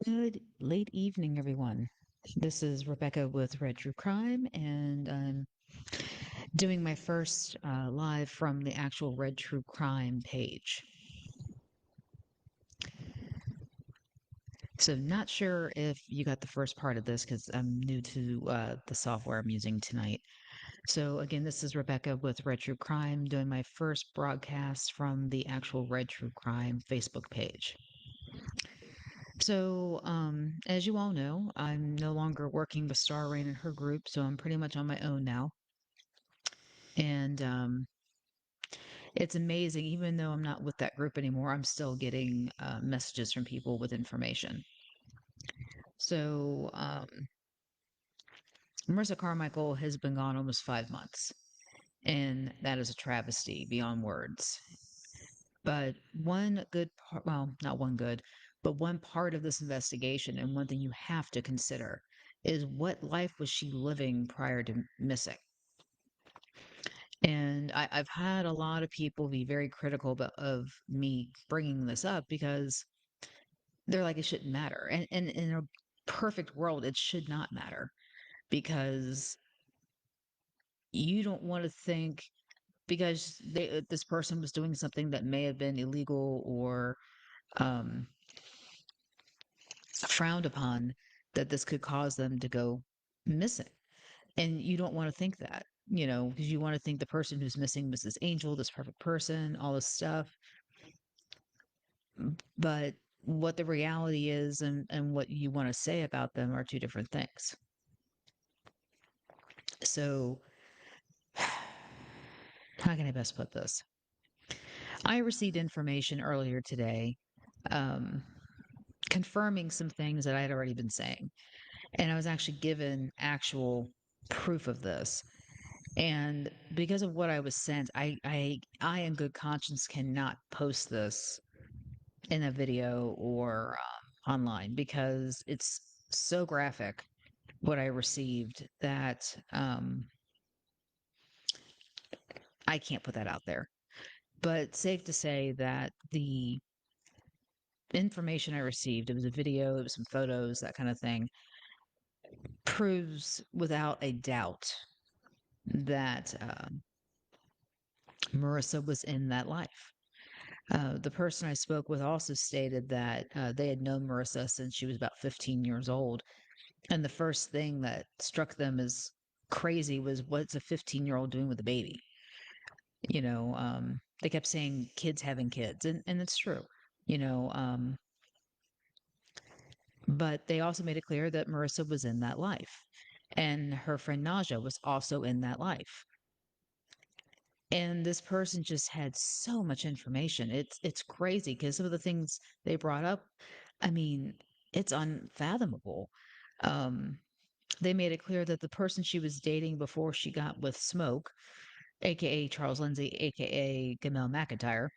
Good late evening, everyone. This is Rebecca with Red True Crime, and I'm doing my first live from the actual Red True Crime page. So, not sure if you got the first part of this because I'm new to the software I'm using tonight. So, again, this is Rebecca with Red True Crime doing my first broadcast from the actual Red True Crime Facebook page. So, as you all know, I'm no longer working with Star Rain and her group, so I'm pretty much on my own now. And it's amazing, even though I'm not with that group anymore, I'm still getting messages from people with information. So, Marissa Carmichael has been gone almost 5 months, and that is a travesty beyond words. But one good part, well, not one good, but one part of this investigation, and one thing you have to consider is what life was she living prior to missing? And I've had a lot of people be very critical of me bringing this up because they're like, it shouldn't matter. And in a perfect world, it should not matter because you don't want to think because this person was doing something that may have been illegal or um, frowned upon, that this could cause them to go missing. And you don't want to think that, because you want to think the person who's missing was this angel, this perfect person, all this stuff. But what the reality is and what you want to say about them are two different things. So, how can I best put this? I received information earlier today um, confirming some things that I had already been saying. And I was actually given actual proof of this. And because of what I was sent, I in good conscience cannot post this in a video or online because it's so graphic what I received that I can't put that out there. But safe to say that the information I received, it was a video, it was some photos, that kind of thing, proves without a doubt that Marissa was in that life. The person I spoke with also stated that they had known Marissa since she was about 15 years old. And the first thing that struck them as crazy was what's a 15-year-old doing with a baby? They kept saying kids having kids, and it's true, you know. But they also made it clear that Marissa was in that life, and her friend Naja was also in that life. And this person just had so much information. It's crazy because some of the things they brought up, I mean, it's unfathomable. Um, they made it clear that the person she was dating before she got with Smoke, aka Charles Lindsay, aka Gamel McIntyre,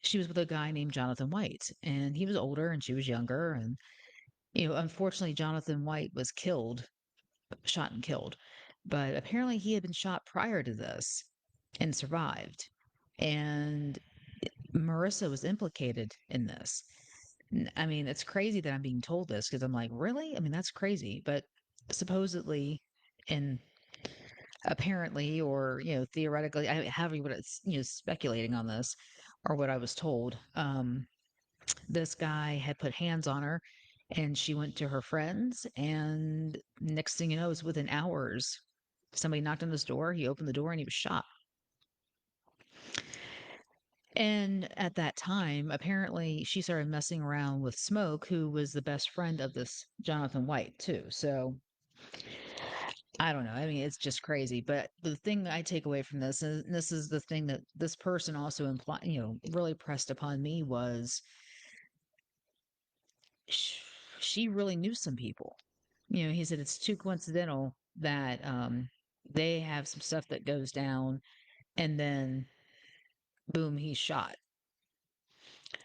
she was with a guy named Jonathan White, and he was older and she was younger. And unfortunately, Jonathan White was killed, shot and killed, but apparently he had been shot prior to this and survived. And Marissa was implicated in this. I mean, it's crazy that I'm being told this because I'm like, really? I mean, that's crazy. But supposedly, and apparently, or theoretically, however you would, speculating on this, or what I was told, this guy had put hands on her, and she went to her friends, and next thing you know, it was within hours. Somebody knocked on his door. He opened the door, and he was shot. And at that time, apparently, she started messing around with Smoke, who was the best friend of this Jonathan White, too. So I don't know. I mean, it's just crazy. But the thing I take away from this, and this is the thing that this person also implied, really pressed upon me was sh- she really knew some people. He said it's too coincidental that they have some stuff that goes down, and then boom, he's shot.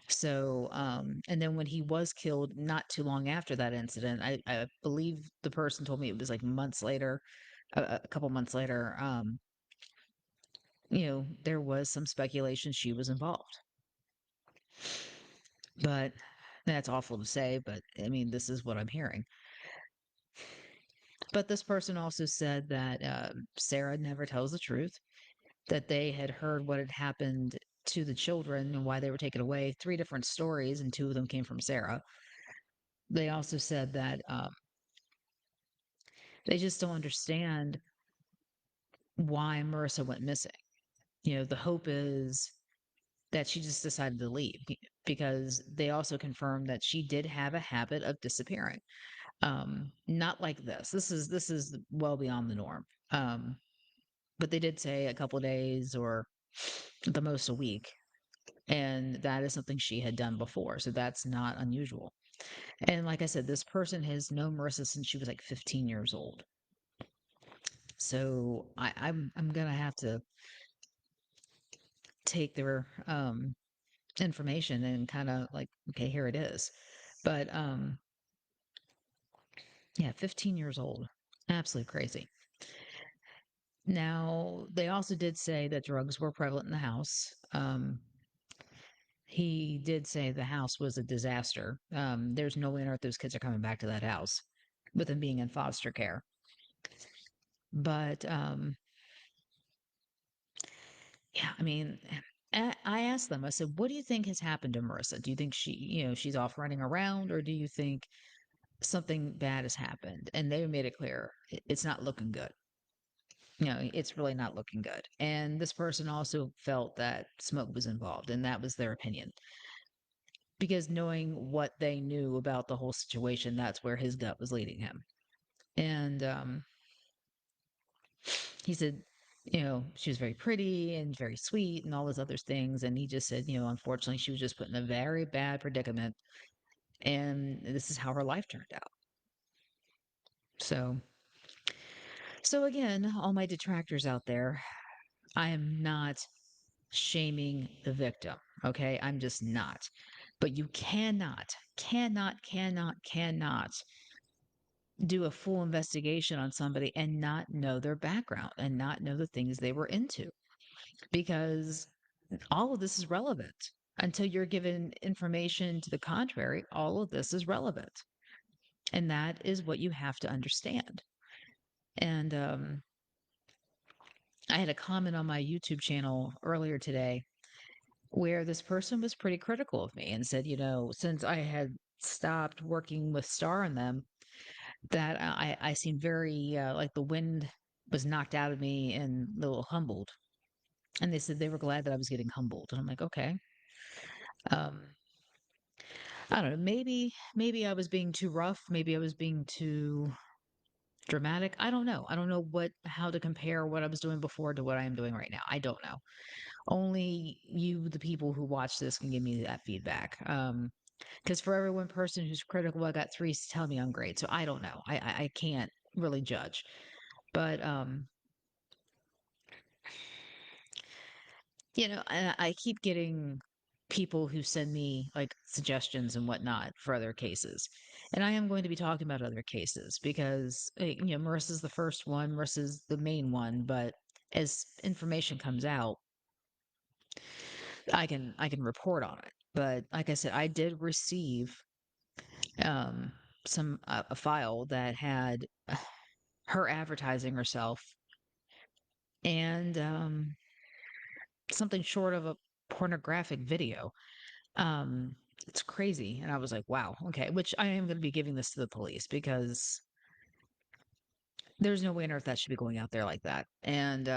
So, and then when he was killed, not too long after that incident, I believe the person told me it was like months later, a couple months later, there was some speculation she was involved. But That's awful to say, but I mean, this is what I'm hearing. But this person also said that Sarah never tells the truth, that they had heard what had happened to the children and why they were taken away. Three different stories, and two of them came from Sarah. They also said that they just don't understand why Marissa went missing. The hope is that she just decided to leave because they also confirmed that she did have a habit of disappearing. Not like this. This is well beyond the norm. Um, but they did say a couple of days or at the most a week, and that is something she had done before, so that's not unusual. And like I said, this person has known Marissa since she was like 15 years old. So I'm gonna have to take their information and kind of like, okay, here it is. But yeah, 15 years old. Absolutely crazy. Now, they also did say that drugs were prevalent in the house. He did say the house was a disaster. There's no way on earth those kids are coming back to that house with them being in foster care. But yeah, I mean, I asked them, I said, what do you think has happened to Marissa? Do you think she's off running around, or do you think something bad has happened? And they made it clear it's not looking good. It's really not looking good. And this person also felt that smoke was involved, and that was their opinion. Because knowing what they knew about the whole situation, that's where his gut was leading him. And he said, she was very pretty and very sweet and all those other things. And he just said, unfortunately, she was just put in a very bad predicament. And this is how her life turned out. So, so again, all my detractors out there, I am not shaming the victim. Okay. I'm just not. But you cannot do a full investigation on somebody and not know their background and not know the things they were into because all of this is relevant. Until you're given information to the contrary, all of this is relevant. And that is what you have to understand. And I had a comment on my YouTube channel earlier today where this person was pretty critical of me and said, since I had stopped working with Star and them, that I seemed very like the wind was knocked out of me and a little humbled. And they said they were glad that I was getting humbled. And I'm like, okay. Um, I don't know. Maybe I was being too rough. Maybe I was being too dramatic. I don't know. I don't know how to compare what I was doing before to what I am doing right now. I don't know. Only you, the people who watch this, can give me that feedback. Because for every one person who's critical, I got three telling me I'm great. So I don't know. I can't really judge. But I keep getting people who send me like suggestions and whatnot for other cases. And I am going to be talking about other cases because Marissa's the first one, Marissa's the main one, but as information comes out, I can report on it. But like I said, I did receive um some a file that had her advertising herself and something short of a pornographic video. Um, it's crazy. And I was like, wow, okay, which I am going to be giving this to the police because there's no way on earth that should be going out there like that. And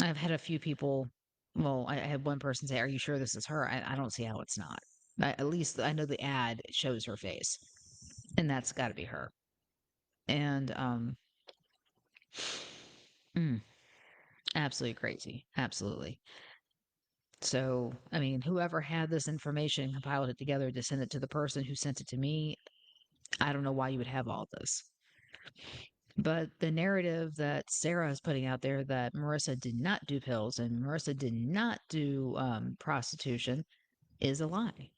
I've had a few people, well, I had one person say, are you sure this is her? I don't see how it's not. At least I know the ad shows her face, and that's got to be her. And mm, absolutely crazy. Absolutely. So, I mean, whoever had this information, compiled it together to send it to the person who sent it to me, I don't know why you would have all this. But the narrative that Sarah is putting out there that Marissa did not do pills and Marissa did not do prostitution is a lie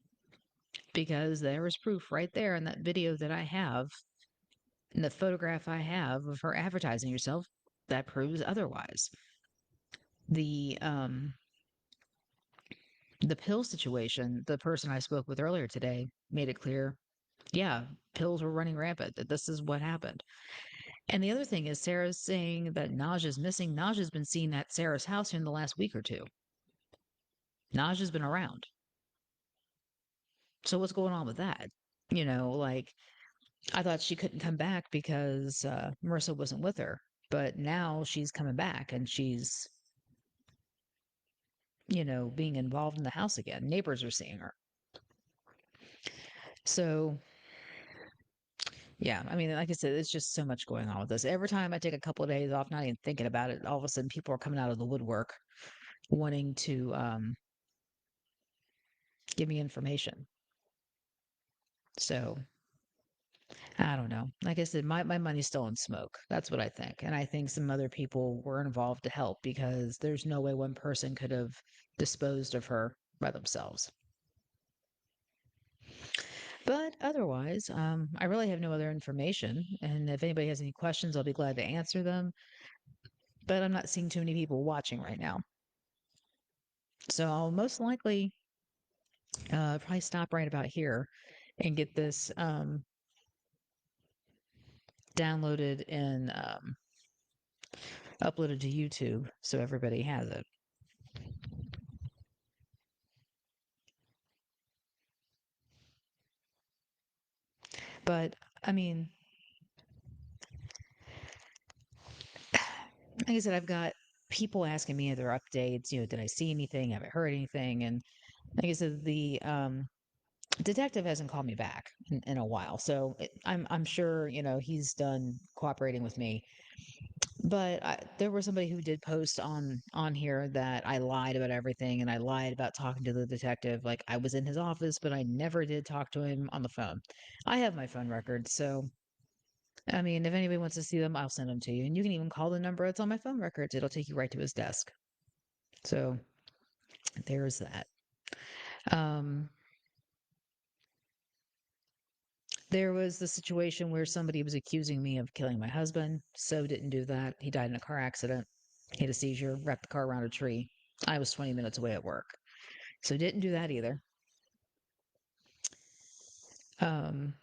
because there is proof right there in that video that I have, in the photograph I have of her advertising herself that proves otherwise. The The pill situation, the person I spoke with earlier today made it clear, yeah, pills were running rampant, that this is what happened. And the other thing is, Sarah's saying that Naja's missing. Naja's been seen at Sarah's house in the last week or two. Naja's been around. So what's going on with that? Like I thought she couldn't come back because Marissa wasn't with her, but now she's coming back and she's, being involved in the house again. Neighbors are seeing her. So, yeah, I mean, like I said, it's just so much going on with this. Every time I take a couple of days off, not even thinking about it, all of a sudden people are coming out of the woodwork wanting to give me information. So, I don't know. Like I said, my money's still in smoke. That's what I think. And I think some other people were involved to help because there's no way one person could have disposed of her by themselves. But otherwise, I really have no other information. And if anybody has any questions, I'll be glad to answer them. But I'm not seeing too many people watching right now. So I'll most likely probably stop right about here and get this downloaded and uploaded to YouTube so everybody has it. But I mean, like I said, I've got people asking me other updates. Did I see anything? Have I heard anything? And like I said, the detective hasn't called me back in a while, so I'm sure he's done cooperating with me. But there was somebody who did post on here that I lied about everything, and I lied about talking to the detective. Like I was in his office, but I never did talk to him on the phone. I have my phone records, so I mean, if anybody wants to see them, I'll send them to you. And you can even call the number that's on my phone records. It'll take you right to his desk. So there's that. Um, there was the situation where somebody was accusing me of killing my husband. So didn't do that. He died in a car accident. He had a seizure, wrecked the car around a tree. I was 20 minutes away at work. So didn't do that either. Um,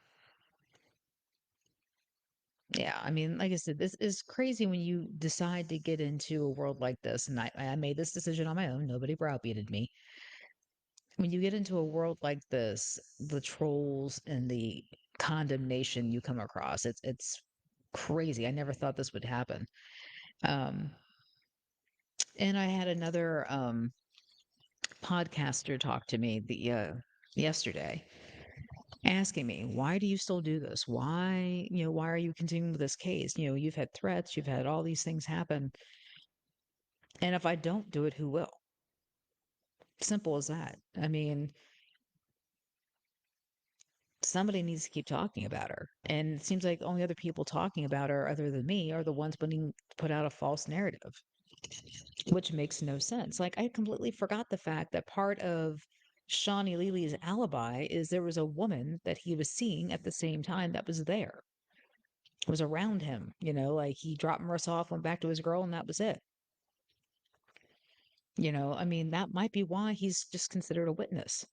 yeah, I mean, like I said, this is crazy when you decide to get into a world like this. And I made this decision on my own. Nobody browbeated me. When you get into a world like this, the trolls and the condemnation you come across, it's crazy. I never thought this would happen. Um, and I had another podcaster talk to me the yesterday, asking me, "Why do you still do this? Why are you continuing with this case? You've had threats, you've had all these things happen, and if I don't do it, who will?" Simple as that. I mean, somebody needs to keep talking about her. And it seems like the only other people talking about her other than me are the ones putting put out a false narrative, which makes no sense. Like I completely forgot the fact that part of Shawnee Leely's alibi is there was a woman that he was seeing at the same time that was there, was around him, like he dropped Marissa off, went back to his girl, and that was it. I mean, that might be why he's just considered a witness.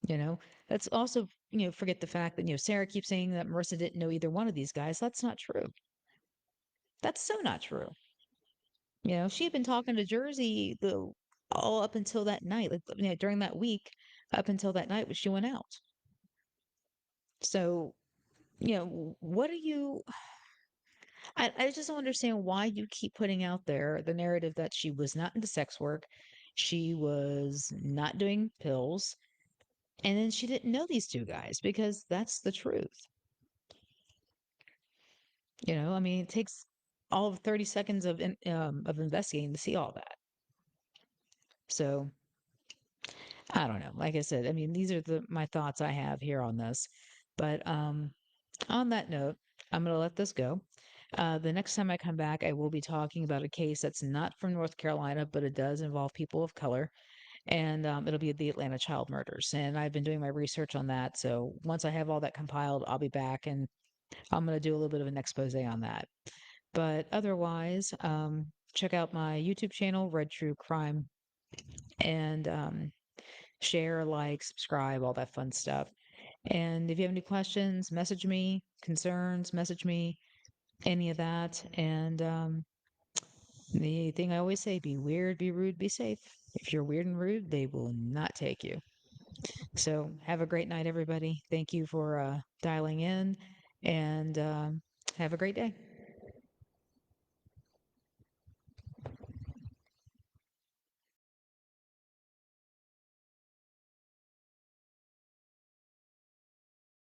You know, that's also, forget the fact that, Sarah keeps saying that Marissa didn't know either one of these guys. That's not true. That's so not true. She had been talking to Jersey all up until that night, like, during that week, up until that night when she went out. So, what are you, I just don't understand why you keep putting out there the narrative that she was not into sex work, she was not doing pills, and then she didn't know these two guys because that's the truth. I mean, it takes all of 30 seconds of investigating to see all that. So I don't know. Like I said, I mean, these are my thoughts I have here on this. But on that note, I'm going to let this go. The next time I come back, I will be talking about a case that's not from North Carolina, but it does involve people of color. And it'll be the Atlanta child murders. And I've been doing my research on that. So once I have all that compiled, I'll be back and I'm going to do a little bit of an expose on that. But otherwise, check out my YouTube channel, Red True Crime and share, like, subscribe, all that fun stuff. And if you have any questions, message me, concerns, message me, any of that. And the thing I always say, be weird, be rude, be safe. If you're weird and rude, they will not take you. So have a great night, everybody. Thank you for dialing in and have a great day.